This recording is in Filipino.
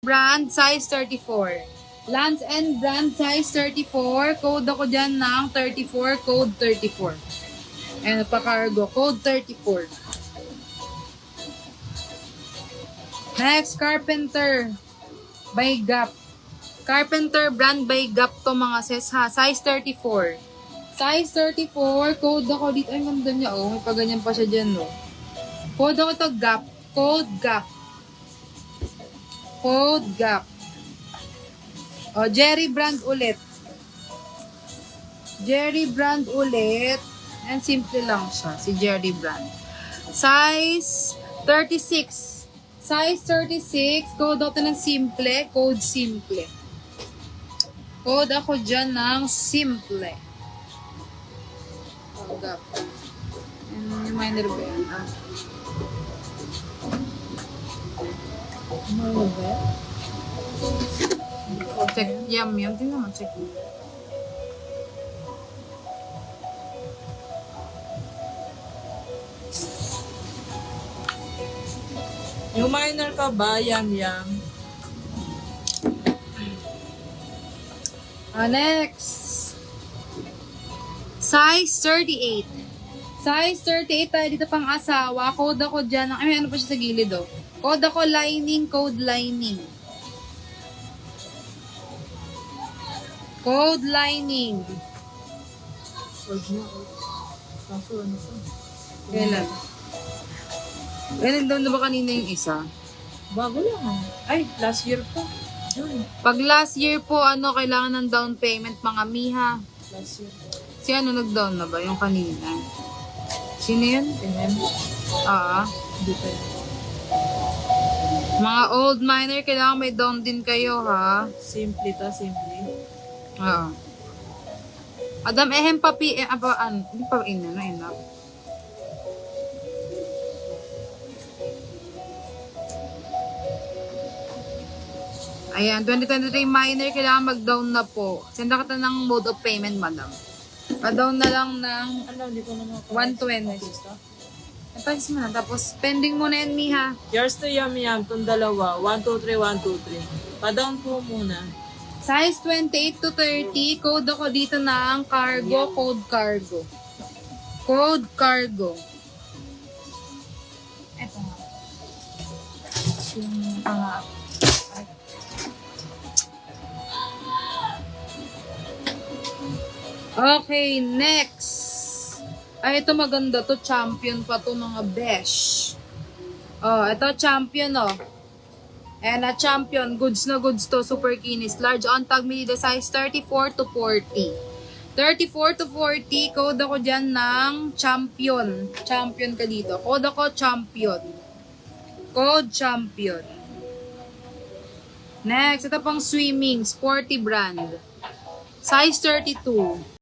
Brand, size 34. Lands End brand, size 34. Code ako dyan ng 34, code 34. Ayan, pa-cargo, code 34. Next, Carpenter by Gap. Carpenter brand by Gap to mga sis ha. Size 34. Size 34, code ako dito. Ay, ganda niya oh. May paganyan pa siya dyan no. Code ako to Gap. Code Gap. Code Gap. O, Jerry brand ulit. Jerry brand ulit. And simple lang siya. Si Jerry brand. Size 36. Size 36. Code ako ng simple. Code simple. Code ako dyan ng simple. O, Gap. And reminder ba yan? Ano ba? Check. Yum. Tingnan mo. Check. Yung minor ka ba? Yum. Next. Size 38. Size 38 tayo dito pang asawa. Code ako dyan. Ay, ano pa siya sa gilid oh. Code ako lining. Code lining. Code lining. Kaso ano siya? Kailan? Ganun daw na ba kanina yung isa? Bago lang. Ay, last year pa. June. Pag last year po, kailangan ng down payment mga miha. Last year. Si nag-down na ba? Yung kanina. Sino yun? MM. Hindi pa yun. Mga old miner, kailangan may down din kayo, ha? Simple ta, simple. Adam, papi, hindi pa ina. Ayan, 2023 miner, kailangan mag-down na po. Senda ka ng mode of payment, madam. Pa-down na lang ng Ano, hindi ko naman 120. Napalis mo na. Tapos, pending mo na yan, miha. Yours to Yum, itong dalawa. 1, 2, 3, 1, 2, 3. Pa-down po muna. Size 28 to 30. Code ako dito ng cargo. Code cargo. Code cargo. Eto nga. Yung Okay, next. Ay, ito maganda to. Champion pa to mga besh. Ito champion And a champion. Goods na goods to. Super kinis. Large on tag medida size 34 to 40. 34 to 40. Code ako dyan ng champion. Champion ka dito. Code ako champion. Code champion. Next. Ito pang swimming. Sporty brand. Size 32.